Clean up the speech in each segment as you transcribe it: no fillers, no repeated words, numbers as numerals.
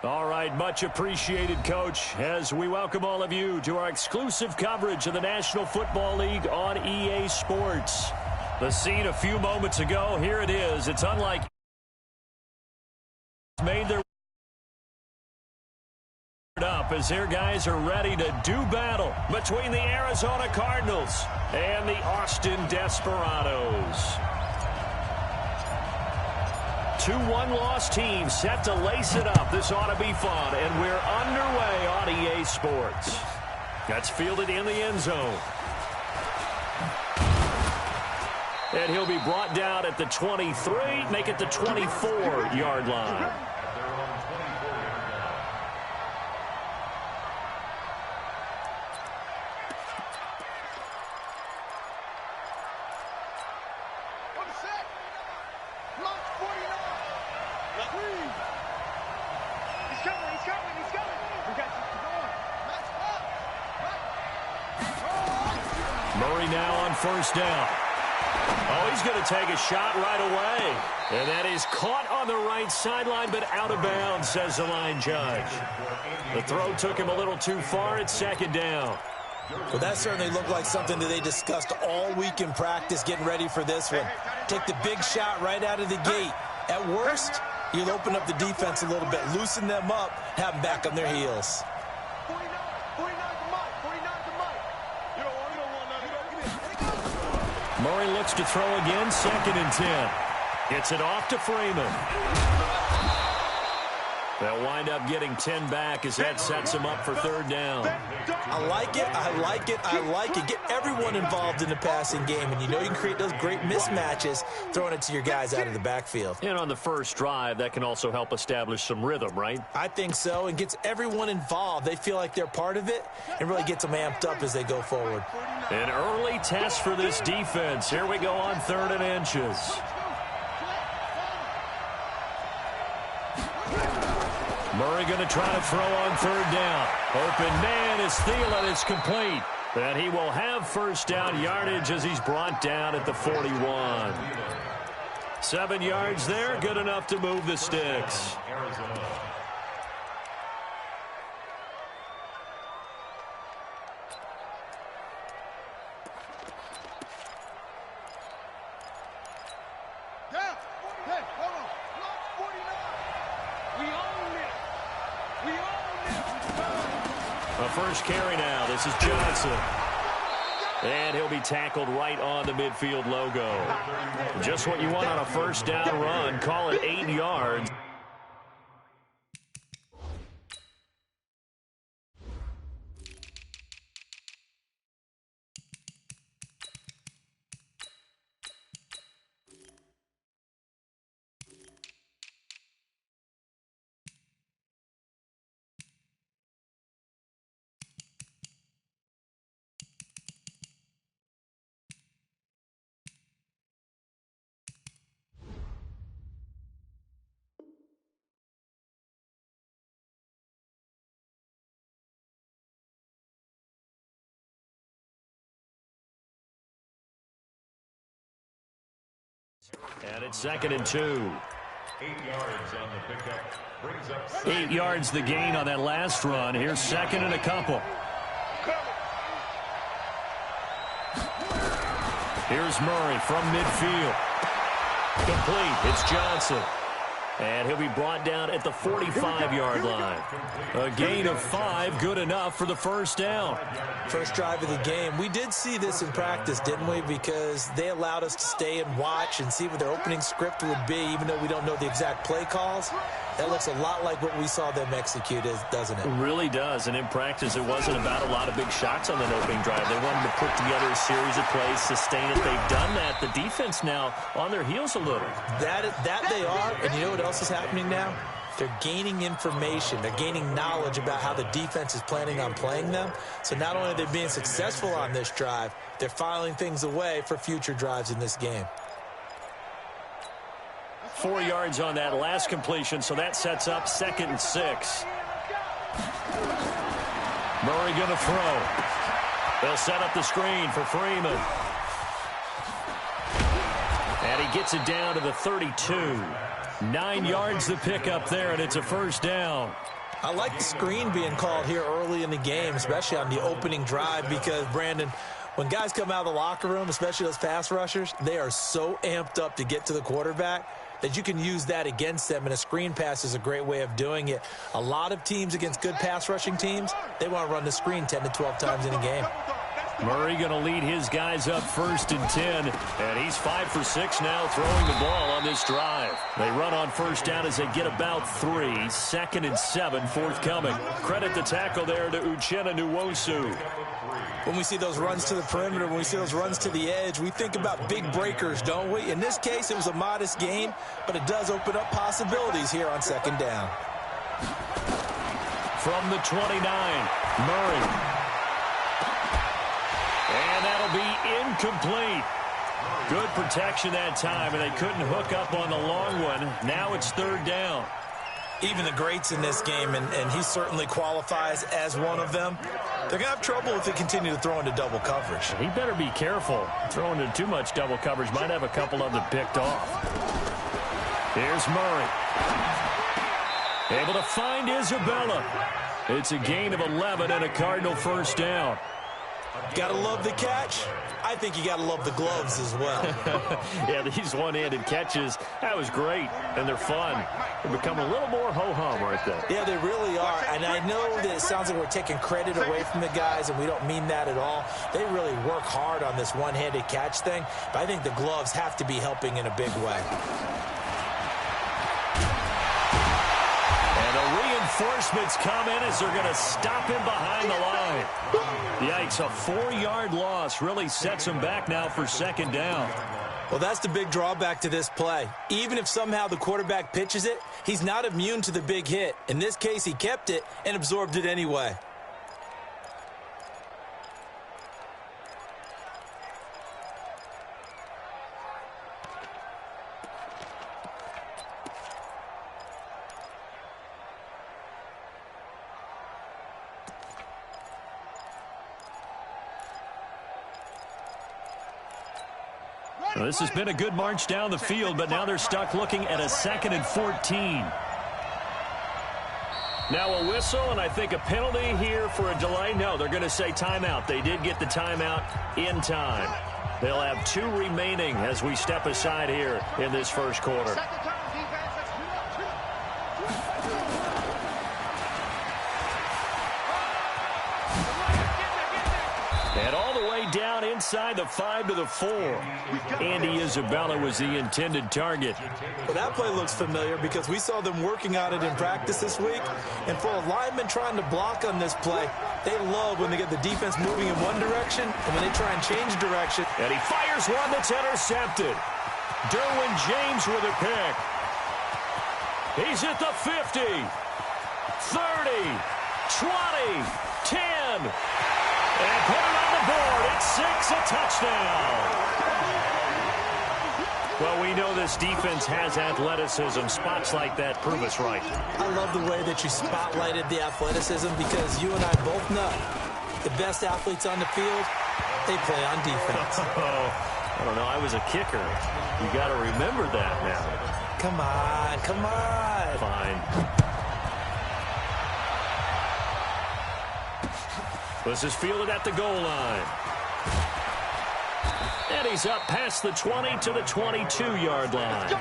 All right, much appreciated, Coach, as we welcome all of you to our exclusive coverage of the National Football League on EA Sports. The scene a few moments ago, here it is. It's unlike made their up as their guys are ready to do battle between the Arizona Cardinals and the Austin Desperados. Two one-loss teams set to lace it up. This ought to be fun, and we're underway on EA Sports. That's fielded in the end zone. And he'll be brought down at the 23, make it the 24-yard line. Murray now on first down. Oh, he's going to take a shot right away. And that is caught on the right sideline, but out of bounds, says the line judge. The throw took him a little too far. It's second down. Well, that certainly looked like something that they discussed all week in practice, getting ready for this one. Take the big shot right out of the gate. At worst, you'll open up the defense a little bit, loosen them up, have them back on their heels. Murray looks to throw again, 2nd and 10. Gets it off to Freeman. They'll wind up getting 10 back as that sets him up for 3rd down. I like it, I like it, I like it. Get everyone involved in the passing game, and you know you can create those great mismatches throwing it to your guys out of the backfield. And on the first drive, that can also help establish some rhythm, right? I think so, and gets everyone involved. They feel like they're part of it and really gets them amped up as they go forward. An early test for this defense. Here we go on 3rd and inches. Murray going to try to throw on 3rd down. Open man is Thielen. It's complete. And he will have first down yardage as he's brought down at the 41. 7 yards there, good enough to move the sticks. First carry now. This is Johnson. And he'll be tackled right on the midfield logo. Just what you want on a first down run. Call it 8 yards. And it's 2nd and 2. 8 yards on the pickup. Brings up 8 yards the gain on that last run. Here's 2nd and a couple. Here's Murray from midfield. Complete. It's Johnson. And he'll be brought down at the 45-yard line. A gain of 5, good enough for the first down. First drive of the game. We did see this in practice, didn't we? Because they allowed us to stay and watch and see what their opening script would be, even though we don't know the exact play calls. That looks a lot like what we saw them execute, doesn't it? It really does. And in practice, it wasn't about a lot of big shots on that opening drive. They wanted to put together a series of plays, sustain it. They've done that. The defense now on their heels a little. That they are. And you know what else is happening now? They're gaining information. They're gaining knowledge about how the defense is planning on playing them. So not only are they being successful on this drive, they're filing things away for future drives in this game. 4 yards on that last completion, so that sets up 2nd and 6. Murray going to throw. They'll set up the screen for Freeman. And he gets it down to the 32. 9 yards the pickup there, and it's a first down. I like the screen being called here early in the game, especially on the opening drive, because, Brandon, when guys come out of the locker room, especially those pass rushers, they are so amped up to get to the quarterback that you can use that against them, and a screen pass is a great way of doing it. A lot of teams against good pass rushing teams, they want to run the screen 10 to 12 times in a game. Murray going to lead his guys up 1st and 10, and he's 5 for 6 now throwing the ball on this drive. They run on first down as they get about 3. 2nd and 7 forthcoming. Credit the tackle there to Uchenna Nwosu. When we see those runs to the perimeter, when we see those runs to the edge, we think about big breakers, don't we? In this case, it was a modest gain, but it does open up possibilities here on 2nd down. From the 29, Murray. And that'll be incomplete. Good protection that time, and they couldn't hook up on the long one. Now it's 3rd down. Even the greats in this game, and he certainly qualifies as one of them, they're going to have trouble if they continue to throw into double coverage. He better be careful. Throwing into too much double coverage might have a couple of them picked off. Here's Murray. Able to find Isabella. It's a gain of 11 and a Cardinal first down. Got to love the catch. I think you got to love the gloves as well. Yeah, these one-handed catches, that was great, and they're fun. They become a little more ho-hum, aren't they? Yeah, they really are, and I know that it sounds like we're taking credit away from the guys, and we don't mean that at all. They really work hard on this one-handed catch thing, but I think the gloves have to be helping in a big way. Reinforcements come in as they're going to stop him behind the line. Yikes, a 4-yard loss really sets him back now for 2nd down. Well, that's the big drawback to this play. Even if somehow the quarterback pitches it, he's not immune to the big hit. In this case, he kept it and absorbed it anyway. Well, this has been a good march down the field, but now they're stuck looking at a 2nd and 14. Now a whistle, and I think a penalty here for a delay. No, they're going to say timeout. They did get the timeout in time. They'll have 2 remaining as we step aside here in this first quarter. And all the way down inside the 5 to the 4. Andy Isabella was the intended target. Well, that play looks familiar because we saw them working on it in practice this week. And for a lineman trying to block on this play, they love when they get the defense moving in one direction and when they try and change direction. And he fires one that's intercepted. Derwin James with a pick. He's at the 50, 30, 20, 10. And put it on the board. It's 6, a touchdown. Well, we know this defense has athleticism. Spots like that prove us right. I love the way that you spotlighted the athleticism because you and I both know the best athletes on the field, they play on defense. I don't know. I was a kicker. You got to remember that now. Come on, come on. Fine. This is fielded at the goal line. And he's up past the 20 to the 22-yard line.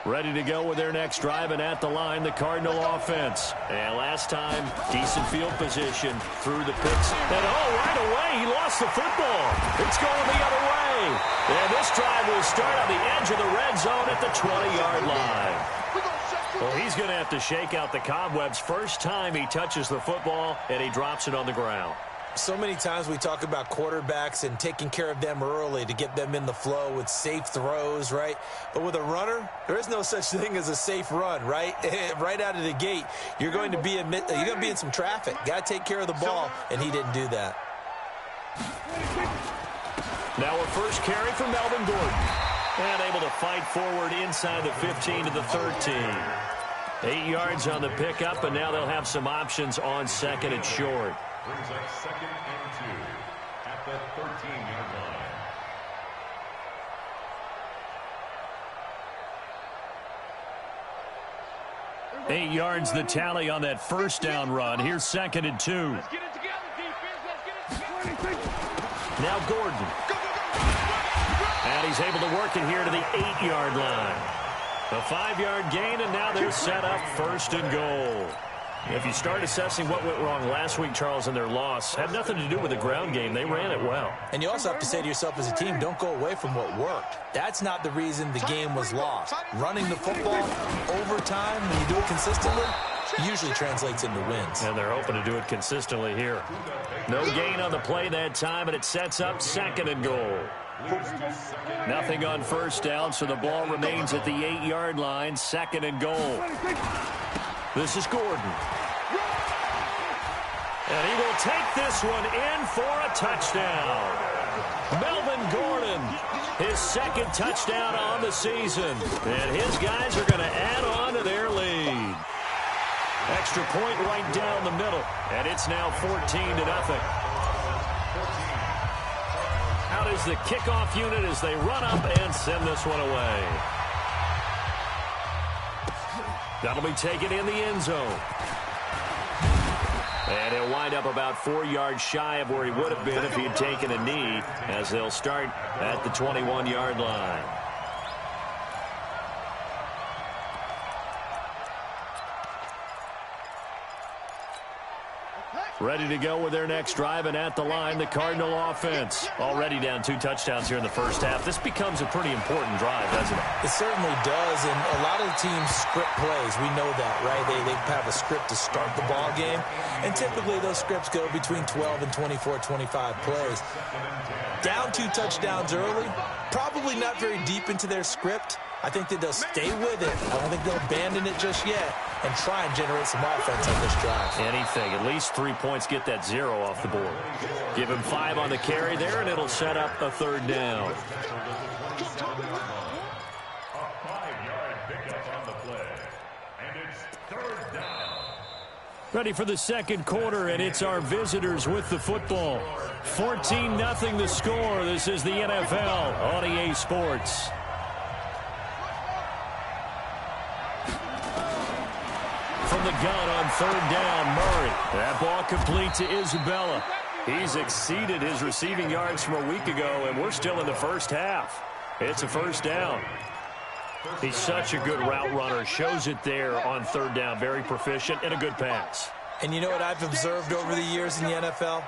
Ready to go with their next drive, and at the line, the Cardinal offense. And last time, decent field position through the picks. And right away, he lost the football. It's going the other way. And this drive will start on the edge of the red zone at the 20-yard line. Well, he's going to have to shake out the cobwebs. First time he touches the football, and he drops it on the ground. So many times we talk about quarterbacks and taking care of them early to get them in the flow with safe throws, right? But with a runner, there is no such thing as a safe run, right? Right out of the gate, you're going to be in some traffic. Got to take care of the ball, and he didn't do that. Now a first carry for Melvin Gordon. And able to fight forward inside the 15 to the 13. 8 yards on the pickup, and now they'll have some options on second and short. Brings up 2nd and 2 at the 13-yard line. 8 yards the tally on that first down run. Here's 2nd and 2. Let's get it together, defense. Let's get it together. Now Gordon. And he's able to work it here to the 8-yard line. A 5-yard gain, and now they're set up 1st and goal. If you start assessing what went wrong last week, Charles, in their loss, had nothing to do with the ground game. They ran it well. And you also have to say to yourself as a team, don't go away from what worked. That's not the reason the game was lost. Running the football over time, when you do it consistently, usually translates into wins. And they're hoping to do it consistently here. No gain on the play that time, and it sets up 2nd and goal. Nothing on 1st down, so the ball remains at the 8-yard line, 2nd and goal. This is Gordon. And he will take this one in for a touchdown. Melvin Gordon, his 2nd touchdown on the season. And his guys are going to add on to their lead. Extra point right down the middle. And it's now 14-0. Out is the kickoff unit as they run up and send this one away. That'll be taken in the end zone. And he'll wind up about 4 yards shy of where he would have been if he had taken a knee, as they'll start at the 21-yard line. Ready to go with their next drive, and at the line, the Cardinal offense. Already down 2 touchdowns here in the first half. This becomes a pretty important drive, doesn't it? It certainly does, and a lot of the teams script plays. We know that, right? They have a script to start the ball game, and typically those scripts go between 12 and 24, 25 plays. Down 2 touchdowns early, probably not very deep into their script. I think that they'll stay with it. I don't think they'll abandon it just yet and try and generate some offense on this drive. Anything. At least 3 points, get that 0 off the board. Give him 5 on the carry there, and it'll set up a 3rd down. A 5-yard pickup on the play. And it's 3rd down. Ready for the 2nd quarter, and it's our visitors with the football. 14-0 the score. This is the NFL on EA Sports. From the gun on 3rd down, Murray. That ball complete to Isabella. He's exceeded his receiving yards from a week ago, and we're still in the first half. It's a 1st down. He's such a good route runner. Shows it there on 3rd down. Very proficient and a good pass. And you know what I've observed over the years in the NFL?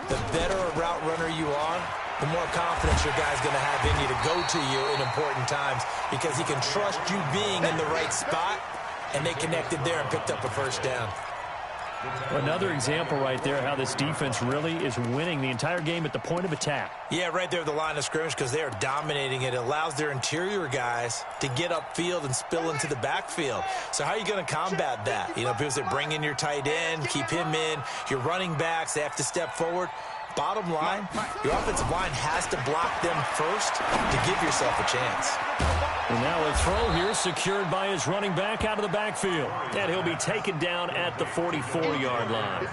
The better a route runner you are, the more confidence your guy's going to have in you to go to you in important times, because he can trust you being in the right spot, and they connected there and picked up a 1st down. Another example right there how this defense really is winning the entire game at the point of attack. Yeah, right there at the line of scrimmage, because they are dominating it. It allows their interior guys to get upfield and spill into the backfield. So how are you going to combat that? You know, people say bring in your tight end, keep him in. Your running backs, they have to step forward. Bottom line, your offensive line has to block them first to give yourself a chance. And now a throw here secured by his running back out of the backfield. And he'll be taken down at the 44-yard line.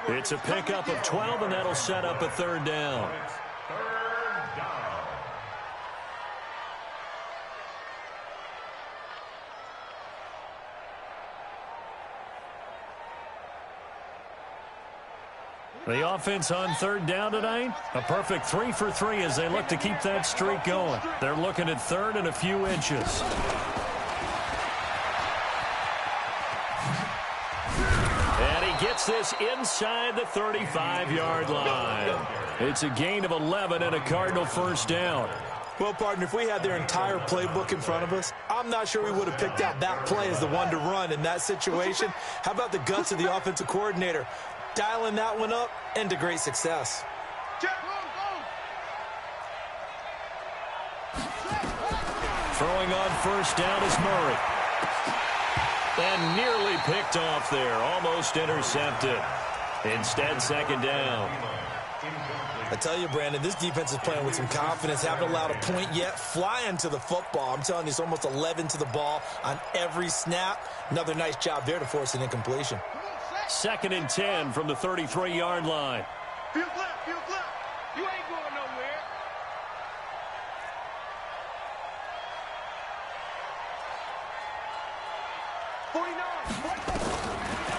It's a pickup of 12, and that'll set up a 3rd down. The offense on 3rd down tonight, a perfect 3 for 3 as they look to keep that streak going. They're looking at 3rd and a few inches. And he gets this inside the 35-yard line. It's a gain of 11 and a Cardinal 1st down. Well, partner, if we had their entire playbook in front of us, I'm not sure we would have picked out that play as the one to run in that situation. How about the guts of the offensive coordinator? Dialing that one up into great success. Throwing on 1st down is Murray. And nearly picked off there. Almost intercepted. Instead, 2nd down. I tell you, Brandon, this defense is playing with some confidence. Haven't allowed a point yet. Flying to the football. I'm telling you, it's almost 11 to the ball on every snap. Another nice job there to force an incompletion. 2nd and 10 from the 33-yard line. Field left, field left. You ain't going nowhere.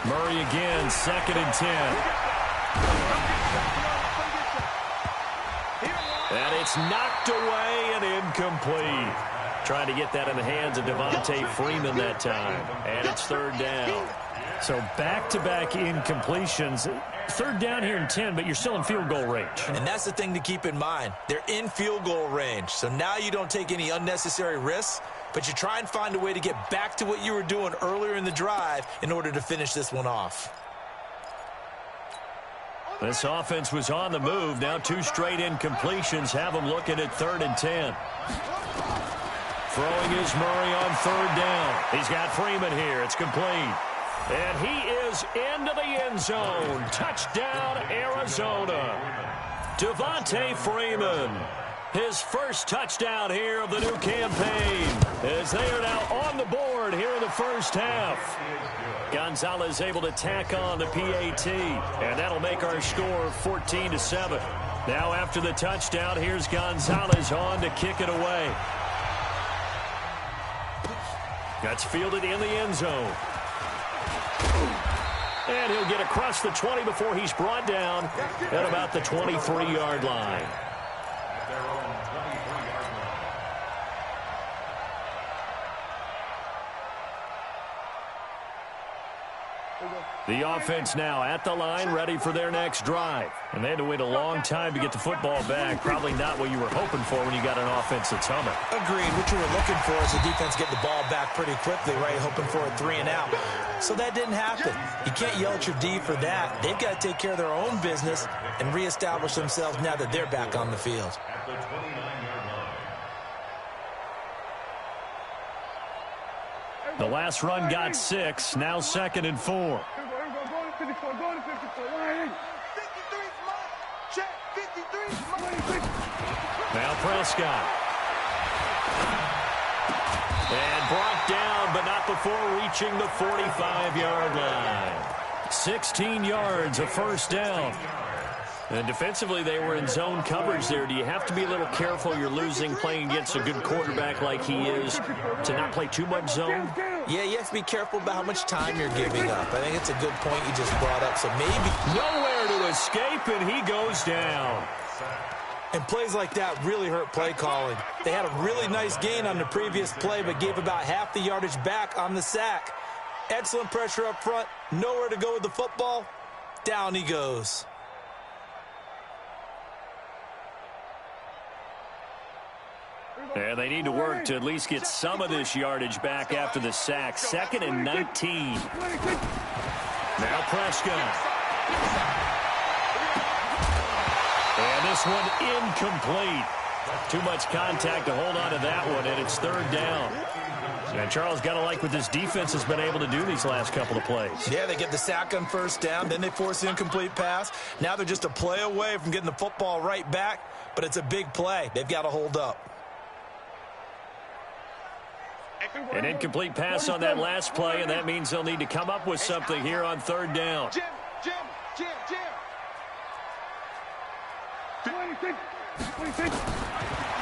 Murray again, 2nd and 10. And it's knocked away and incomplete. Trying to get that in the hands of Devontae Freeman that time. And it's 3rd down. So back-to-back incompletions. 3rd down here in 10, but you're still in field goal range. And that's the thing to keep in mind. They're in field goal range. So now you don't take any unnecessary risks, but you try and find a way to get back to what you were doing earlier in the drive in order to finish this one off. This offense was on the move. Now 2 straight incompletions have them looking at 3rd and 10. Throwing is Murray on 3rd down. He's got Freeman here. It's complete. And he is into the end zone. Touchdown, Arizona. Devontae Freeman. His first touchdown here of the new campaign, as they are now on the board here in the first half. Gonzalez able to tack on the PAT, and that'll make our score 14-7. Now after the touchdown, here's Gonzalez on to kick it away. That's fielded in the end zone. And he'll get across the 20 before he's brought down at about the 23-yard line. The offense now at the line, ready for their next drive. And they had to wait a long time to get the football back. Probably not what you were hoping for when you got an offense that's humming. Agreed. What you were looking for is the defense get the ball back pretty quickly, right? Hoping for a 3 and out. So that didn't happen. You can't yell at your D for that. They've got to take care of their own business and reestablish themselves now that they're back on the field. The last run got 6. Now 2nd and 4. Now Prescott. And brought down, but not before reaching the 45-yard line. 16 yards, a first down. And defensively, they were in zone coverage there. Do you have to be a little careful? You're losing playing against a good quarterback like he is to not play too much zone? Yeah, you have to be careful about how much time you're giving up. I think it's a good point you just brought up. So maybe nowhere to escape, and he goes down. And plays like that really hurt play calling. They had a really nice gain on the previous play, but gave about half the yardage back on the sack. Excellent pressure up front. Nowhere to go with the football. Down he goes. And they need to work to at least get some of this yardage back after the sack. 2nd and 19. Now Prescott. And this one incomplete. Too much contact to hold on to that one, and it's 3rd down. And Charles, got to like what this defense has been able to do these last couple of plays. Yeah, they get the sack on first down, then they force the incomplete pass. Now they're just a play away from getting the football right back, but it's a big play. They've got to hold up. An incomplete pass on that last play, and that means they'll need to come up with something here on 3rd down. Jim.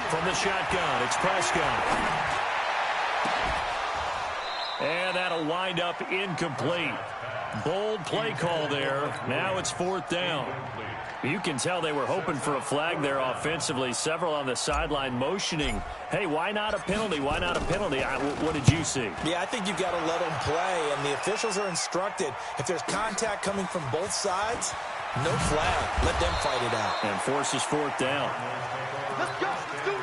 From the shotgun, it's Prescott. And that'll wind up incomplete. Bold play call there. Now it's 4th down. You can tell they were hoping for a flag there offensively. Several on the sideline motioning, hey, why not a penalty? Why not a penalty? What did you see? Yeah, I think you've got to let them play, and the officials are instructed. If there's contact coming from both sides, no flag. Let them fight it out. And forces 4th down. Let's go. Let's do it.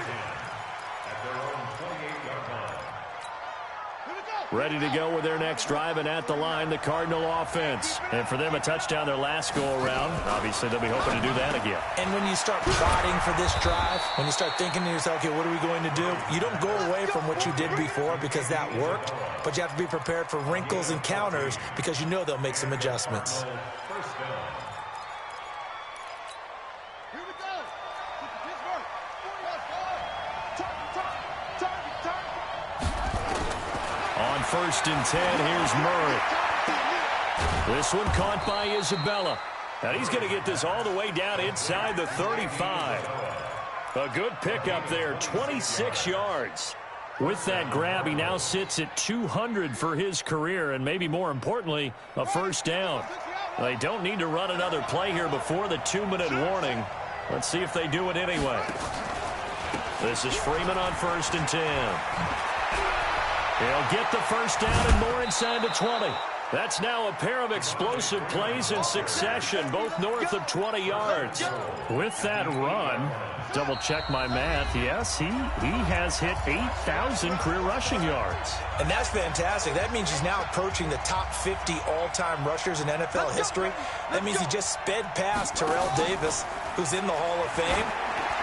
Ready to go with their next drive, and at the line, the Cardinal offense. And for them, a touchdown their last go-around. Obviously, they'll be hoping to do that again. And when you start plotting for this drive, when you start thinking to yourself, okay, what are we going to do? You don't go away from what you did before because that worked, but you have to be prepared for wrinkles and counters because you know they'll make some adjustments. 1st and 10. Here's Murray. This one caught by Isabella. And he's going to get this all the way down inside the 35. A good pickup there, 26 yards. With that grab, he now sits at 200 for his career, and maybe more importantly, a 1st down. They don't need to run another play here before the 2-minute warning. Let's see if they do it anyway. This is Freeman on 1st and 10. He'll get the 1st down and more inside the 20. That's now a pair of explosive plays in succession, both north of 20 yards. With that run, double-check my math, yes, he has hit 8,000 career rushing yards. And that's fantastic. That means he's now approaching the top 50 all-time rushers in NFL history. That means he just sped past Terrell Davis, who's in the Hall of Fame.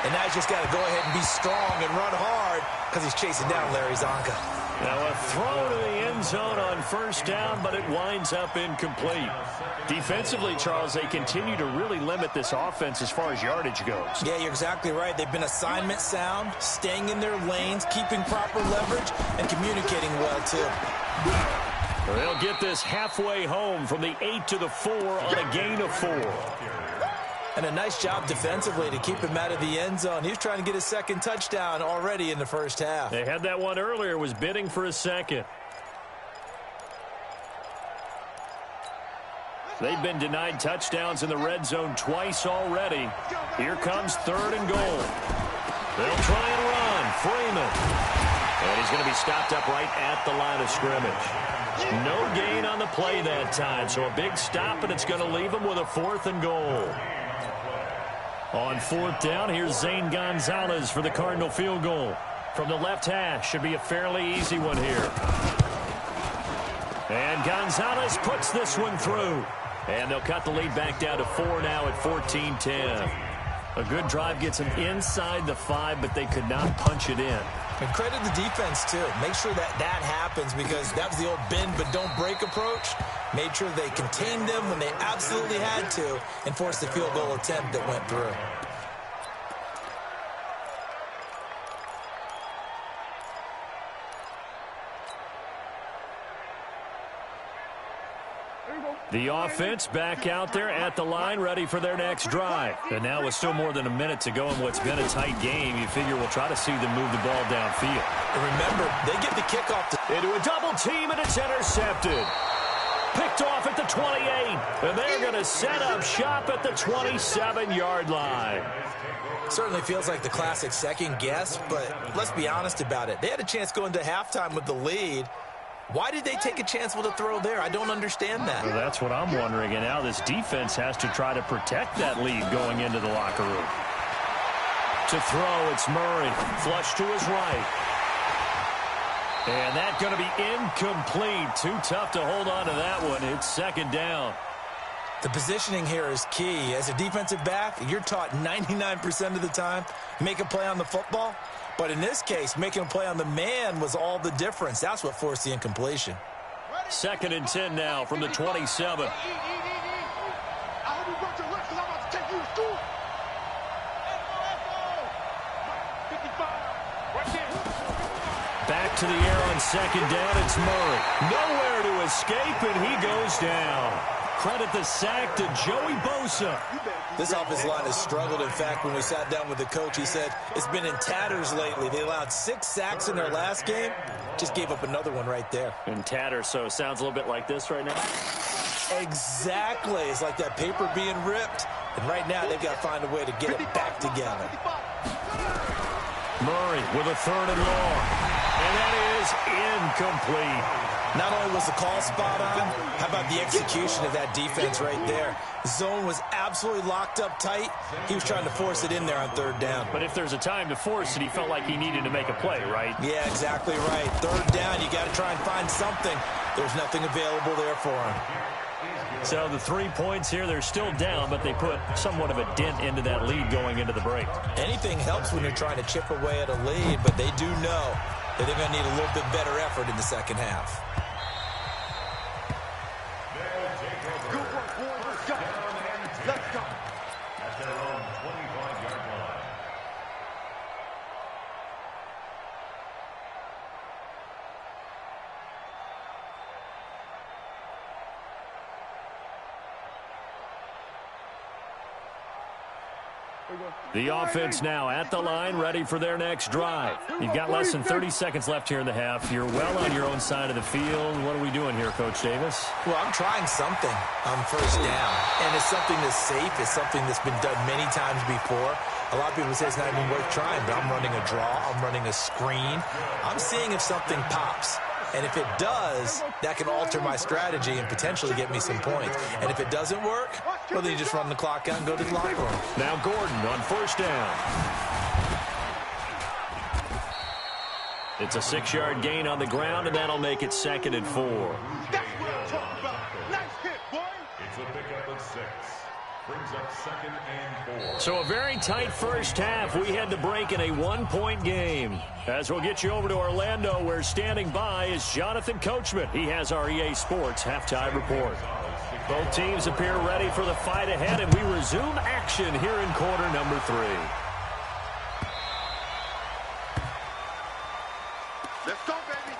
And now he's just got to go ahead and be strong and run hard because he's chasing down Larry Zonka. Now a throw to the end zone on 1st down, but it winds up incomplete. Defensively, Charles, they continue to really limit this offense as far as yardage goes. Yeah, you're exactly right. They've been assignment sound, staying in their lanes, keeping proper leverage, and communicating well, too. They'll get this halfway home from the 8 to the 4 on a gain of 4. And a nice job defensively to keep him out of the end zone. He was trying to get his 2nd touchdown already in the 1st half. They had that one earlier, was bidding for a 2nd. They've been denied touchdowns in the red zone twice already. Here comes 3rd and goal. They'll try and run. Freeman. And he's going to be stopped up right at the line of scrimmage. No gain on the play that time, so a big stop, and it's going to leave him with a 4th and goal. On 4th down, here's Zane Gonzalez for the Cardinal field goal. From the left hash, should be a fairly easy one here. And Gonzalez puts this one through. And they'll cut the lead back down to 4 now at 14-10. A good drive gets them inside the 5, but they could not punch it in. And credit the defense, too. Make sure that happens because that was the old bend but don't break approach. Made sure they contained them when they absolutely had to and forced the field goal attempt that went through. The offense back out there at the line, ready for their next drive. And now with still more than a minute to go in what's been a tight game, you figure we'll try to see them move the ball downfield. And remember, they get the kickoff into a double team, and it's intercepted. Picked off at the 28, and they're going to set up shop at the 27-yard line. Certainly feels like the classic second guess, but let's be honest about it. They had a chance going to halftime with the lead. Why did they take a chance with a throw there? I don't understand that. Well, that's what I'm wondering. And now this defense has to try to protect that lead going into the locker room. To throw, it's Murray. Flush to his right. And that's going to be incomplete. Too tough to hold on to that one. It's 2nd down. The positioning here is key. As a defensive back, you're taught 99% of the time, make a play on the football. But in this case, making a play on the man was all the difference. That's what forced the incompletion. 2nd and 10 now from the 27. Back to the air on 2nd down. It's Murray. Nowhere to escape, and he goes down. Credit the sack to Joey Bosa. This offensive line has struggled. In fact, when we sat down with the coach, he said it's been in tatters lately. They allowed 6 sacks in their last game. Just gave up another one right there. In tatters, so it sounds a little bit like this right now. Exactly. It's like that paper being ripped. And right now, they've got to find a way to get it back together. Murray with a 3rd and long. And that is incomplete. Not only was the call spot on, how about the execution of that defense right there? The zone was absolutely locked up tight. He was trying to force it in there on 3rd down. But if there's a time to force it, he felt like he needed to make a play, right? Yeah, exactly right. 3rd down, you got to try and find something. There's nothing available there for him. So the 3 points here, they're still down, but they put somewhat of a dent into that lead going into the break. Anything helps when you're trying to chip away at a lead, but they do know that they're going to need a little bit better effort in the 2nd half. Let's go. At their own 25-yard line. The offense now at the line, ready for their next drive. You've got less than 30 seconds left here in the half. You're well on your own side of the field. What are we doing here, Coach Davis? Well, I'm trying something on first down, and it's something that's safe. It's something that's been done many times before. A lot of people say it's not even worth trying, but I'm running a draw. I'm running a screen. I'm seeing if something pops. And if it does, that can alter my strategy and potentially get me some points. And if it doesn't work, well, then you just run the clock out and go to the locker room. Now Gordon on first down. It's a 6-yard gain on the ground, and that'll make it 2nd and 4. That's what I'm talking about. Nice hit, boy. It's a pickup of 6. Brings up 2nd and 4. So a very tight first half. We had to break in a 1-point game. As we'll get you over to Orlando, where standing by is Jonathan Coachman. He has our EA Sports halftime report. Both teams appear ready for the fight ahead, and we resume action here in quarter number 3. Let's go, baby.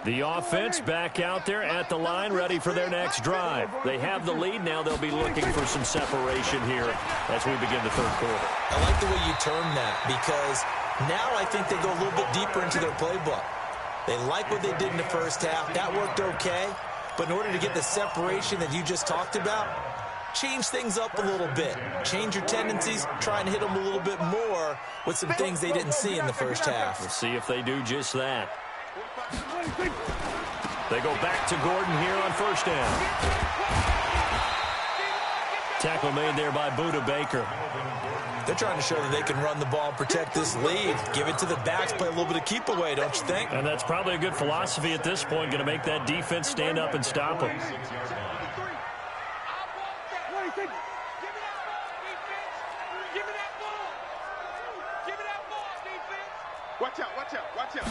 The offense back out there at the line, ready for their next drive. They have the lead. Now they'll be looking for some separation here as we begin the third quarter. I like the way you term that, because now I think they go a little bit deeper into their playbook. They like what they did in the first half. That worked okay. But in order to get the separation that you just talked about, change things up a little bit. Change your tendencies. Try and hit them a little bit more with some things they didn't see in the first half. We'll see if they do just that. They go back to Gordon here on first down. Tackle made there by Buda Baker. They're trying to show that they can run the ball and protect this lead. Give it to the backs, play a little bit of keep away, don't you think? And that's probably a good philosophy at this point, going to make that defense stand up and stop them. Watch out, watch out, watch out.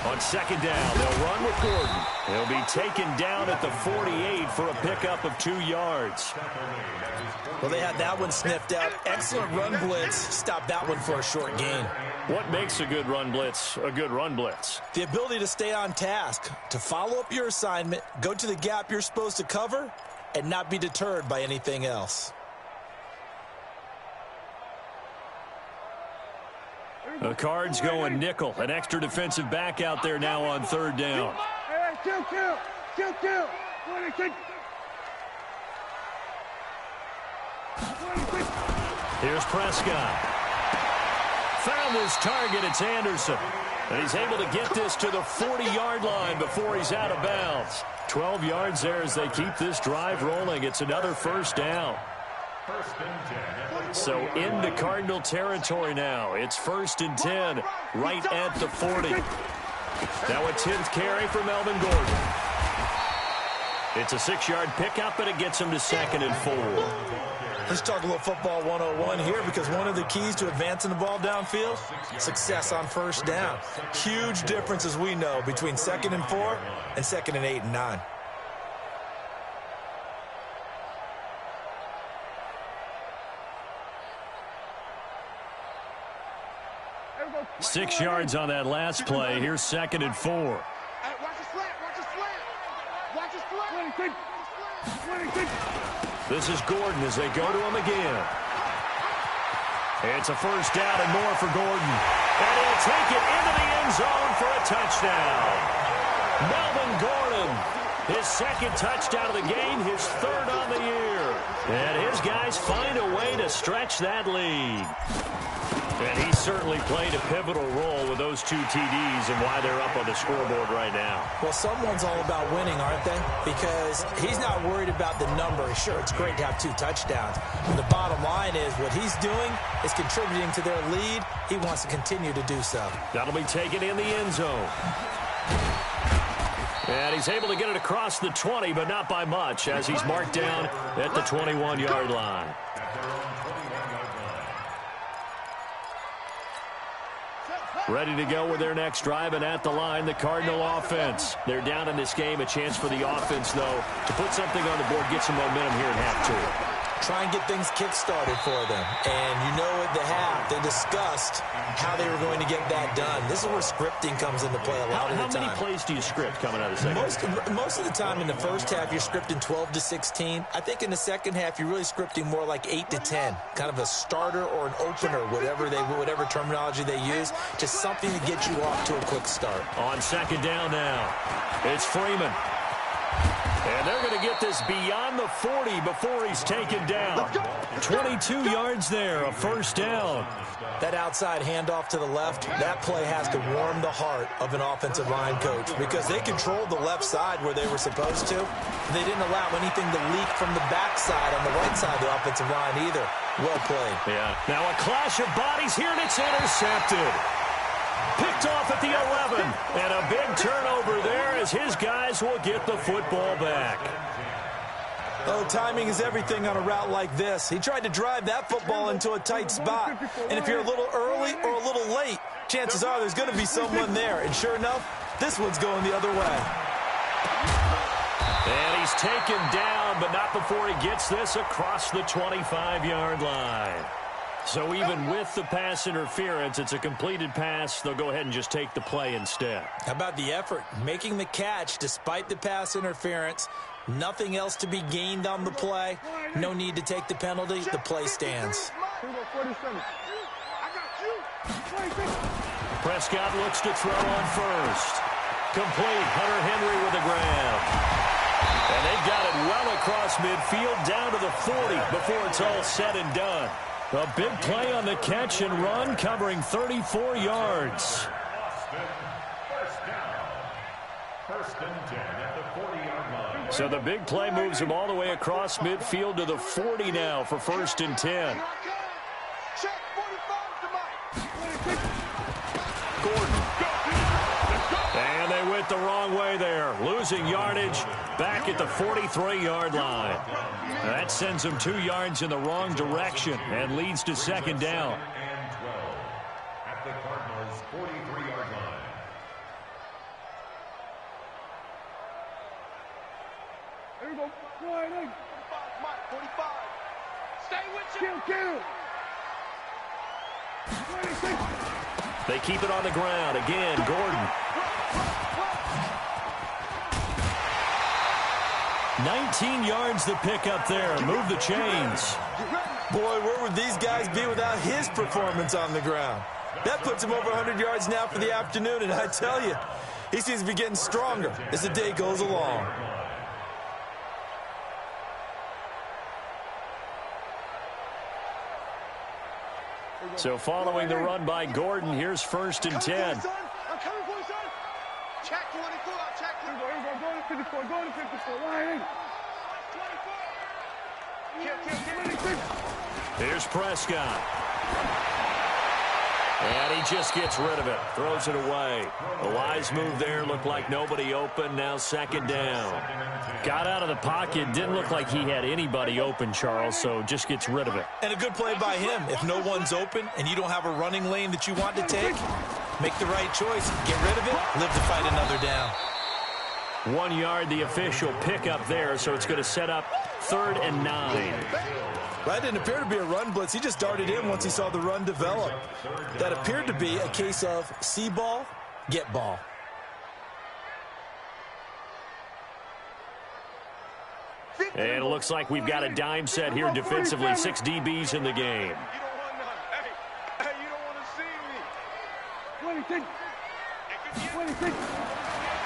On second down, they'll run with Gordon. He'll be taken down at the 48 for a pickup of 2 yards. Well, they had that one sniffed out. Excellent run blitz. Stop that one for a short gain. What makes a good run blitz a good run blitz? The ability to stay on task, to follow up your assignment, go to the gap you're supposed to cover, and not be deterred by anything else. The Cards going nickel. An extra defensive back out there now on third down. Here's Prescott. Found his target. It's Anderson. And he's able to get this to the 40-yard line before he's out of bounds. 12 yards there as they keep this drive rolling. It's another first down. So into Cardinal territory now. It's 1st and 10, right at the 40. Now a 10th carry for Melvin Gordon. It's a 6-yard pickup, and it gets him to 2nd and 4. Let's talk a little football 101 here, because one of the keys to advancing the ball downfield, success on first down. Huge difference, as we know, between 2nd and 4 and 2nd and 8 and 9. 6 yards on that last play. Here's 2nd and 4. Watch the slant, watch the slant. Watch the slant. This is Gordon as they go to him again. It's a first down and more for Gordon. And he'll take it into the end zone for a touchdown. Melvin Gordon, his 2nd touchdown of the game, his 3rd on the year. And his guys find a way to stretch that lead. And he certainly played a pivotal role with those 2 TDs and why they're up on the scoreboard right now. Well, someone's all about winning, aren't they? Because he's not worried about the number. Sure, it's great to have 2 touchdowns. But the bottom line is what he's doing is contributing to their lead. He wants to continue to do so. That'll be taken in the end zone. And he's able to get it across the 20, but not by much, as he's marked down at the 21-yard line. Ready to go with their next drive, and at the line, the Cardinal offense. They're down in this game. A chance for the offense, though, to put something on the board, get some momentum here in half 2. try and get things kick-started for them. And you know at the half, they discussed how they were going to get that done. This is where scripting comes into play a lot of the time. How many plays do you script coming out of the second? Most of the time in the first half, you're scripting 12 to 16. I think in the second half, you're really scripting more like 8 to 10. Kind of a starter or an opener, whatever terminology they use. Just something to get you off to a quick start. On second down now, it's Freeman. And they're going to get this beyond the 40 before he's taken down. 22 yards there, a first down. That outside handoff to the left, that play has to warm the heart of an offensive line coach because they controlled the left side where they were supposed to. They didn't allow anything to leak from the backside on the right side of the offensive line either. Well played. Yeah. Now a clash of bodies here, and it's intercepted. Picked off at the 11, and a big turnover there as his guys will get the football back. Oh, timing is everything on a route like this. He tried to drive that football into a tight spot, and if you're a little early or a little late, chances are there's going to be someone there, and sure enough, this one's going the other way. And he's taken down, but not before he gets this across the 25-yard line. So even with the pass interference, it's a completed pass. They'll go ahead and just take the play instead. How about the effort? Making the catch despite the pass interference. Nothing else to be gained on the play. No need to take the penalty. The play stands. Prescott looks to throw on first. Complete. Hunter Henry with a grab. And they've got it well across midfield down to the 40 before it's all said and done. A big play on the catch and run, covering 34 yards. First and 10 at the 40-yard line. So the big play moves him all the way across midfield to the 40 now for first and 10. Gordon. And they went the wrong way there, losing yardage back at the 43-yard line. That sends them 2 yards in the wrong direction and leads to second down. And 12 at the Cardinals' 43-yard line. Here we go. Flying in. 45. Stay with you. Kill. 26. They keep it on the ground. Again, Gordon. 19 yards to pick up there. Move the chains. Boy, where would these guys be without his performance on the ground? That puts him over 100 yards now for the afternoon, and I tell you, he seems to be getting stronger as the day goes along. So following the run by Gordon, here's first and 10. I'm coming for you, son. Check 24. Check 24. Here we go. Going to 54. Going to 54. Line in. 24. Kill. Here's Prescott. And he just gets rid of it. Throws it away. A wise move there. Looked like nobody open. Now second down. Got out of the pocket. Didn't look like he had anybody open, Charles, so just gets rid of it. And a good play by him. If no one's open and you don't have a running lane that you want to take, make the right choice. Get rid of it. Live to fight another down. 1 yard, the official pickup there, so it's going to set up 3rd and 9. That didn't appear to be a run blitz. He just darted in once he saw the run develop. That appeared to be a case of see ball, get ball. And it looks like we've got a dime set here defensively. 6 DBs in the game. You don't want none. Hey, you don't want to see me. 26.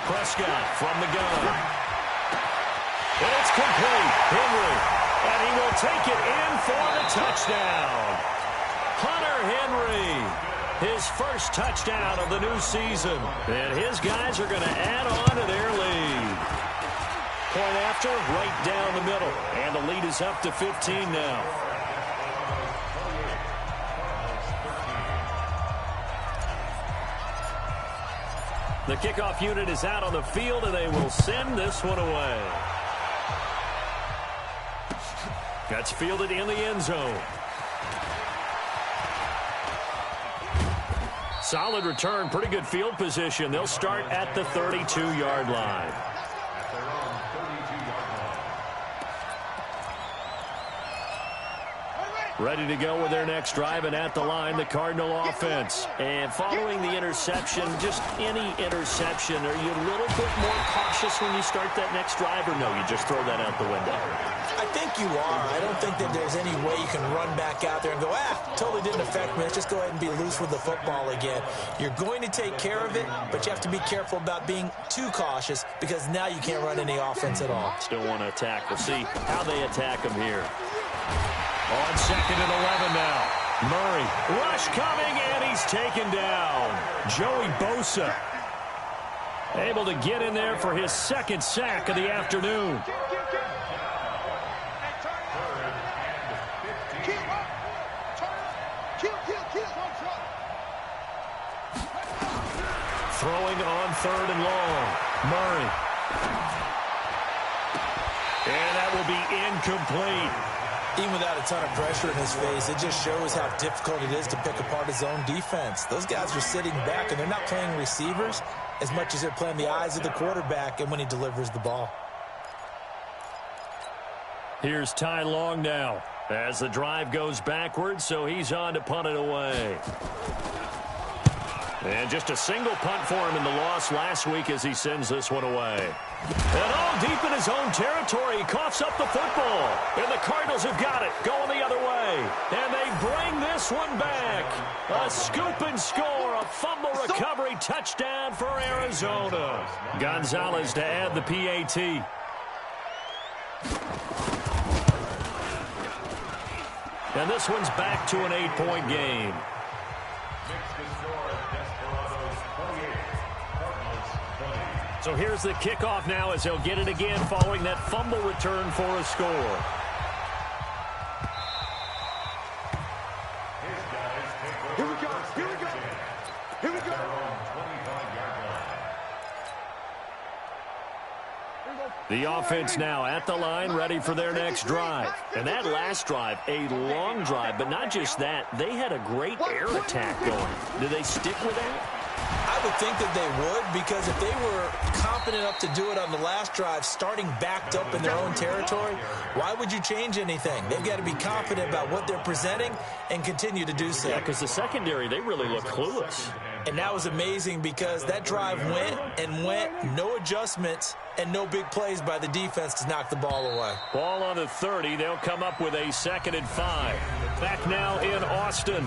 Prescott from the gun. And it's complete. Henry. And he will take it in for the touchdown. Hunter Henry. His first touchdown of the new season. And his guys are going to add on to their lead. Point after, right down the middle. And the lead is up to 15 now. The kickoff unit is out on the field, and they will send this one away. That's fielded in the end zone. Solid return, pretty good field position. They'll start at the 32-yard line. Ready to go with their next drive, and at the line, the Cardinal offense. And following the interception, just any interception, are you a little bit more cautious when you start that next drive, or no, you just throw that out the window? I think you are. I don't think that there's any way you can run back out there and go, totally didn't affect me. Let's just go ahead and be loose with the football again. You're going to take care of it, but you have to be careful about being too cautious because now you can't run any offense at all. Still want to attack. We'll see how they attack him here. On 2nd and 11 now. Murray, rush coming, and he's taken down. Joey Bosa able to get in there for his 2nd sack of the afternoon. Throwing on 3rd and long. Murray. And that will be incomplete. Even without a ton of pressure in his face, it just shows how difficult it is to pick apart his own defense. Those guys are sitting back, and they're not playing receivers as much as they're playing the eyes of the quarterback and when he delivers the ball. Here's Ty Long now as the drive goes backwards, so he's on to punt it away. And just a single punt for him in the loss last week as he sends this one away. And all deep in his own territory, he coughs up the football. And the Cardinals have got it, going the other way. And they bring this one back. A scoop and score, a fumble recovery touchdown for Arizona. Gonzalez to add the PAT. And this one's back to an 8-point game. So here's the kickoff now as they'll get it again following that fumble return for a score. Here we go. Here we go. Here we go. The offense now at the line, ready for their next drive. And that last drive, a long drive, but not just that. They had a great air attack going. Do they stick with that? I would think that they would, because if they were confident enough to do it on the last drive, starting backed up in their own territory, why would you change anything? They've got to be confident about what they're presenting and continue to do so. Yeah, because the secondary, they really look clueless. And that was amazing because that drive went and went, no adjustments, and no big plays by the defense to knock the ball away. Ball on the 30. They'll come up with a 2nd and 5. Back now in Austin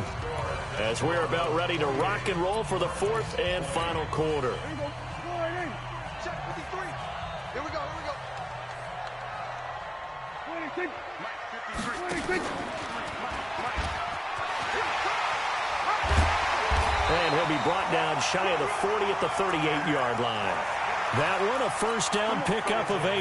as we're about ready to rock and roll for the 4th and final quarter. Here we go. Check 53. Here we go. Here we go. 26. 26. And he'll be brought down shy of the 40 at the 38-yard line. That one, a first down pickup of 8.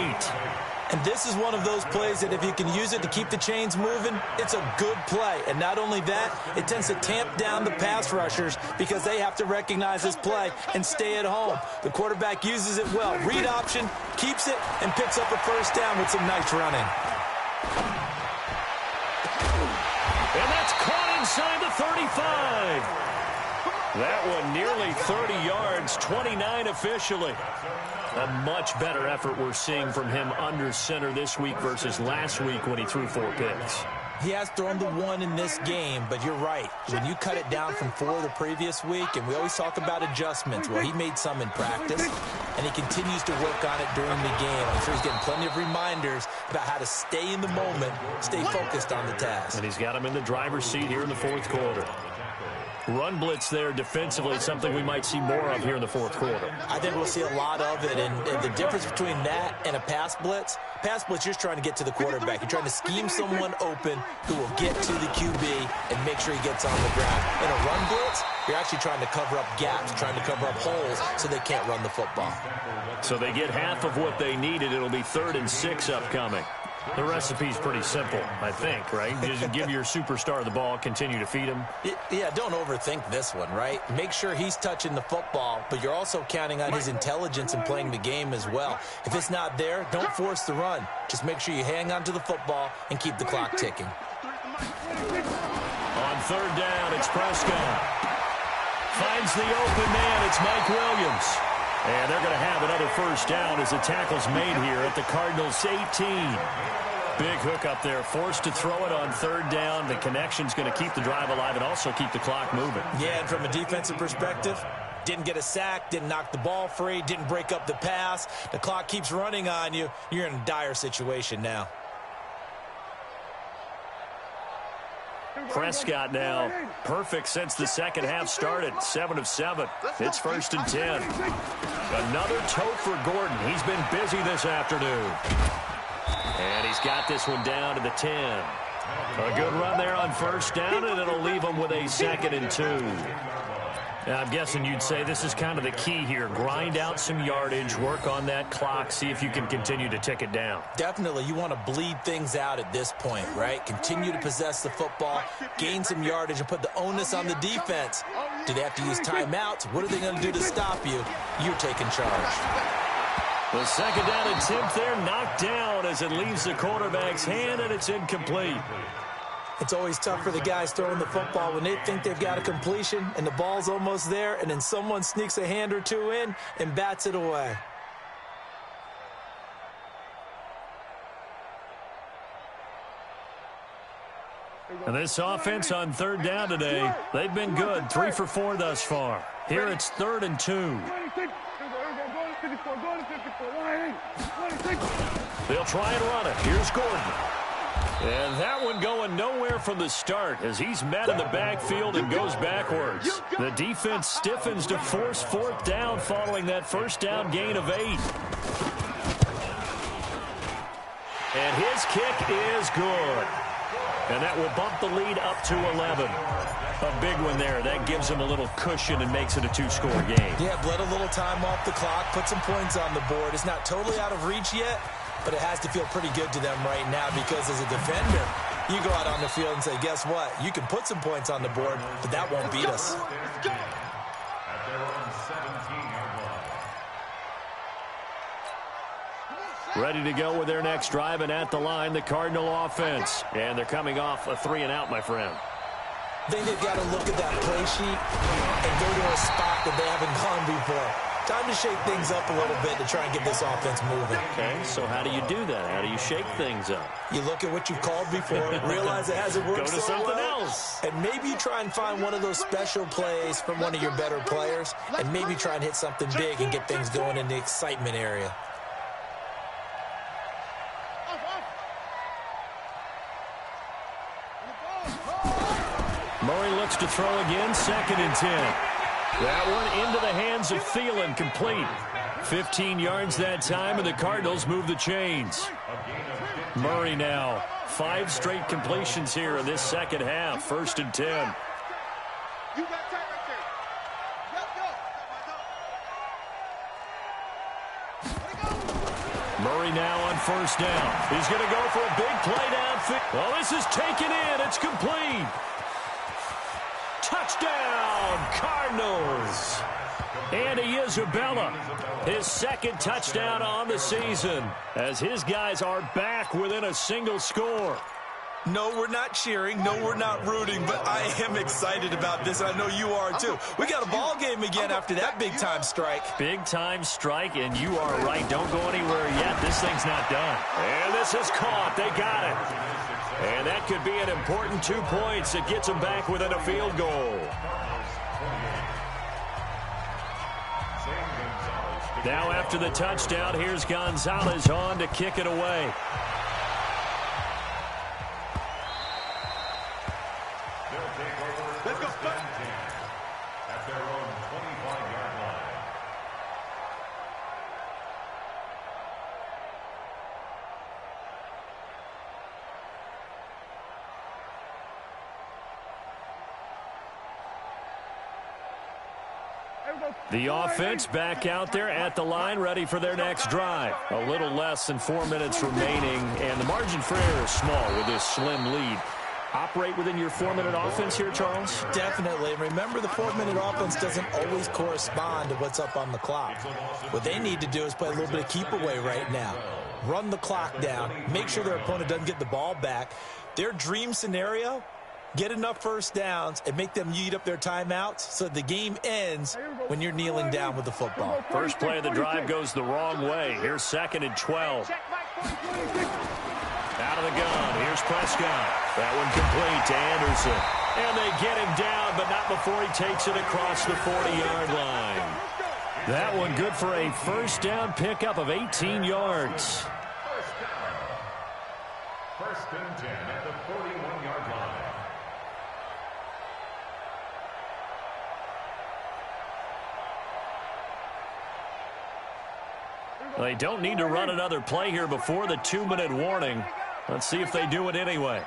And this is one of those plays that if you can use it to keep the chains moving, it's a good play. And not only that, it tends to tamp down the pass rushers because they have to recognize this play and stay at home. The quarterback uses it well. Read option, keeps it, and picks up a first down with some nice running. And that's caught inside the 35. That one nearly 30 yards, 29 officially. A much better effort we're seeing from him under center this week versus last week when he threw 4 picks. He has thrown the 1 in this game, but you're right. When you cut it down from 4 the previous week, and we always talk about adjustments, well, he made some in practice, and he continues to work on it during the game. I'm sure he's getting plenty of reminders about how to stay in the moment, stay focused on the task. And he's got him in the driver's seat here in the 4th quarter. Run blitz there defensively, something we might see more of here in the 4th quarter. I think we'll see a lot of it, and the difference between that and a pass blitz, you're just trying to get to the quarterback. You're trying to scheme someone open who will get to the QB and make sure he gets on the ground. In a run blitz, you're actually trying to cover up gaps, trying to cover up holes so they can't run the football. So they get half of what they needed. It'll be 3rd and 6 upcoming. The recipe's pretty simple, I think, right? Just give your superstar the ball, continue to feed him. Yeah, don't overthink this one, right? Make sure he's touching the football, but you're also counting on his intelligence in playing the game as well. If it's not there, don't force the run. Just make sure you hang on to the football and keep the clock ticking. On 3rd down, it's Prescott. Finds the open man. It's Mike Williams. And they're going to have another first down as the tackle's made here at the Cardinals' 18. Big hook up there, forced to throw it on third down. The connection's going to keep the drive alive and also keep the clock moving. Yeah, and from a defensive perspective, didn't get a sack, didn't knock the ball free, didn't break up the pass. The clock keeps running on you. You're in a dire situation now. Prescott now perfect since the second half started. 7 of 7. It's 1st and 10. Another toe for Gordon. He's been busy this afternoon. And he's got this one down to the 10. A good run there on 1st down, and it'll leave him with a 2nd and 2. Now, I'm guessing you'd say this is kind of the key here. Grind out some yardage, work on that clock, see if you can continue to tick it down. Definitely. You want to bleed things out at this point, right? Continue to possess the football, gain some yardage, and put the onus on the defense. Do they have to use timeouts? What are they going to do to stop you? You're taking charge. The 2nd down and 10th there, knocked down as it leaves the quarterback's hand, and it's incomplete. It's always tough for the guys throwing the football when they think they've got a completion and the ball's almost there, and then someone sneaks a hand or two in and bats it away. And this offense on 3rd down today, they've been good. 3 for 4 thus far. Here it's 3rd and 2. They'll try and run it. Here's Gordon. And that one going nowhere from the start as he's met in the backfield and goes backwards. The defense stiffens to force 4th down following that 1st down gain of 8. And his kick is good. And that will bump the lead up to 11. A big one there. That gives him a little cushion and makes it a 2-score game. Yeah, bled a little time off the clock, put some points on the board. It's not totally out of reach yet, but it has to feel pretty good to them right now because as a defender, you go out on the field and say, guess what? You can put some points on the board, but that won't beat us. Ready to go with their next drive, and at the line, the Cardinal offense. And they're coming off a 3-and-out, my friend. I think they've got to look at that play sheet and go to a spot that they haven't gone before. Time to shake things up a little bit to try and get this offense moving. Okay, so how do you do that? How do you shake things up? You look at what you've called before, realize it hasn't worked Go to so something well, else. and maybe you try and find one of those special plays from one of your better players, and maybe try and hit something big and get things going in the excitement area. Murray looks to throw again, 2nd and 10. That one into the hands of Thielen, complete. 15 yards that time, and the Cardinals move the chains. Murray now, 5 straight completions here in this second half, 1st and 10. You got time right there. Murray now on 1st down. He's going to go for a big play downfield. Well, this is taken in. It's complete. Touchdown, Cardinals. Andy Isabella, his 2nd touchdown on the season as his guys are back within a single score. No, we're not cheering. No, we're not rooting, but I am excited about this. I know you are, too. We got a ball game again after that big-time strike. Big-time strike, and you are right. Don't go anywhere yet. This thing's not done. And this is caught. They got it. And that could be an important 2 points. It gets them back within a field goal. Now after the touchdown, here's Gonzalez on to kick it away. Let's go. At their own 25-yard line. The offense back out there at the line, ready for their next drive. A little less than 4 minutes remaining, and the margin for error is small with this slim lead. Operate within your 4-minute offense here, Charles? Definitely. Remember, the 4-minute offense doesn't always correspond to what's up on the clock. What they need to do is play a little bit of keep away right now. Run the clock down. Make sure their opponent doesn't get the ball back. Their dream scenario, get enough 1st downs and make them eat up their timeouts so the game ends when you're kneeling down with the football. First play of the drive goes the wrong way. Here's 2nd and 12. Out out of the gun. Here's Prescott. That one complete to Anderson. And they get him down, but not before he takes it across the 40-yard line. That one good for a first down pickup of 18 yards. First and 10 at the 41-yard line. They don't need to run another play here before the 2-minute warning. Let's see if they do it anyway.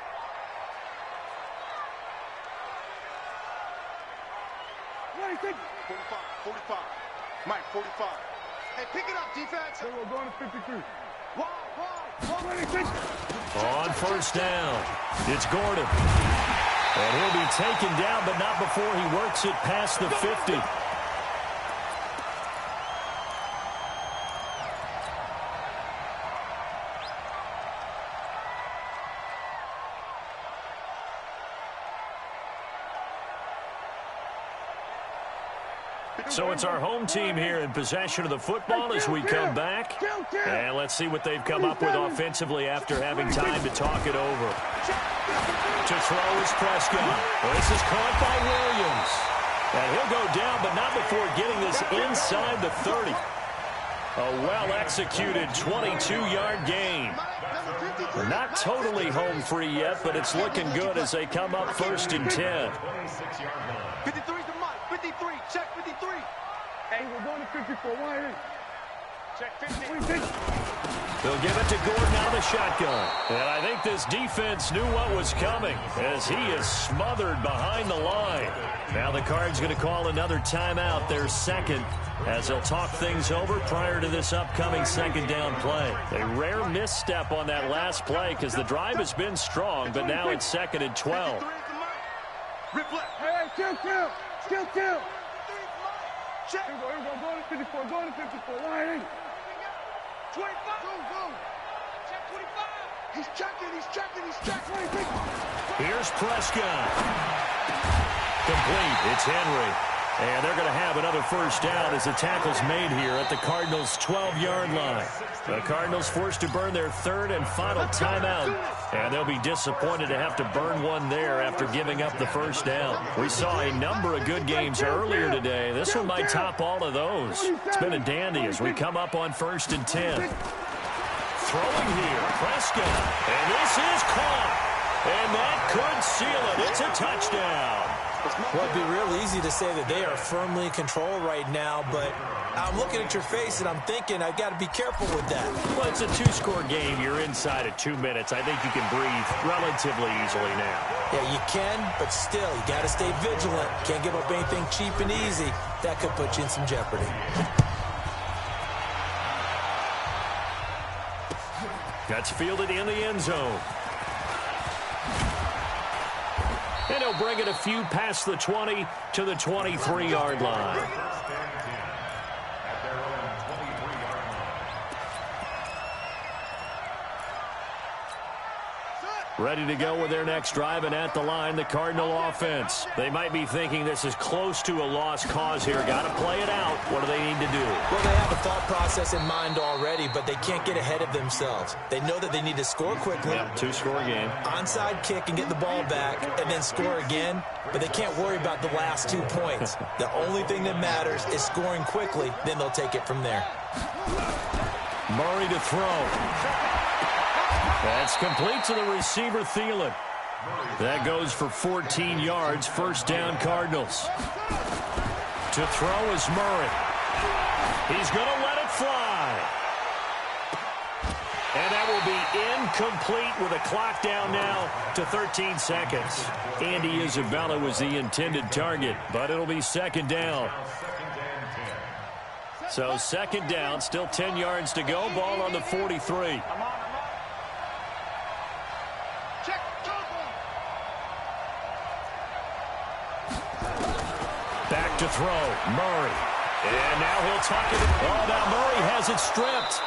What do you think? 45. Mike, 45. Hey, pick it up, defense. Hey, we're going to 53. What do you think? On first down, it's Gordon. And he'll be taken down, but not before he works it past the 50. So it's our home team here in possession of the football as we come back. And let's see what they've come up with offensively after having time to talk it over. To throw is Prescott. This is caught by Williams. And he'll go down, but not before getting this inside the 30. A well-executed 22-yard gain. They're not totally home free yet, but it's looking good as they come up first and 10. 53's the Mike. 53. Check 53. Hey, we're going to 54. Why ain't it? Check 50. They'll give it to Gordon out of the shotgun. And I think this defense knew what was coming as he is smothered behind the line. Now the Cards going to call another timeout, their second, as they'll talk things over prior to this upcoming second down play. A rare misstep on that last play because the drive has been strong, but now it's second and 12. Hey, kill. Check. Here we go. Go to 54. Go to 54. Why ain't it? 25. Go. Check 25. He's checking. Here's Prescott. Complete. It's Henry. And they're going to have another first down as the tackle's made here at the Cardinals' 12-yard line. The Cardinals forced to burn their third and final timeout. And they'll be disappointed to have to burn one there after giving up the first down. We saw a number of good games earlier today. This one might top all of those. It's been a dandy as we come up on first and 10. Throwing here, Prescott. And this is caught. And that could seal it. It's a touchdown. Well, it'd be real easy to say that they are firmly in control right now, but I'm looking at your face and I'm thinking I've got to be careful with that. Well, it's a two-score game. You're inside of 2 minutes. I think you can breathe relatively easily now. Yeah, you can, but still, you got to stay vigilant. Can't give up anything cheap and easy. That could put you in some jeopardy. That's fielded in the end zone. And he'll bring it a few past the 20 to the 23-yard line. Ready to go with their next drive, and at the line, the Cardinal offense. They might be thinking this is close to a lost cause here. Got to play it out. What do they need to do? Well, they have a thought process in mind already, but they can't get ahead of themselves. They know that they need to score quickly. Yep, two-score game. Onside kick and get the ball back, and then score again. But they can't worry about the last 2 points. The only thing that matters is scoring quickly. Then they'll take it from there. Murray to throw. That's complete to the receiver, Thielen. That goes for 14 yards. First down, Cardinals. To throw is Murray. He's going to let it fly. And that will be incomplete with a clock down now to 13 seconds. Andy Isabella was the intended target, but it'll be second down. So second down, still 10 yards to go. Ball on the 43. Back to throw, Murray. And now he'll tuck it. Oh, now Murray has it stripped.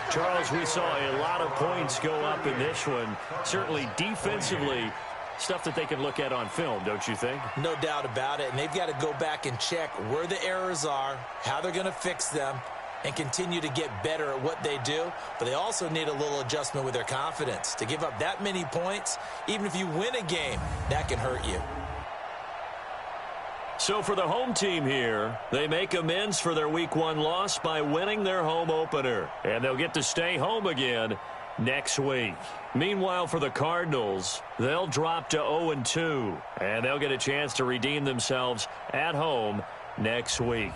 Charles, we saw a lot of points go up in this one. Certainly defensively, Stuff that they can look at on film, don't you think? No doubt about it. And they've got to go back and check where the errors are, how they're going to fix them, and continue to get better at what they do. But they also need a little adjustment with their confidence. To give up that many points, even if you win a game, that can hurt you. So for the home team here, they make amends for their Week 1 loss by winning their home opener. And they'll get to stay home again next week. Meanwhile, for the Cardinals, they'll drop to 0-2. And they'll get a chance to redeem themselves at home next week.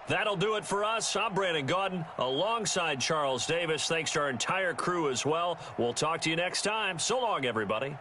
That'll do it for us. I'm Brandon Gaudin alongside Charles Davis. Thanks to our entire crew as well. We'll talk to you next time. So long, everybody.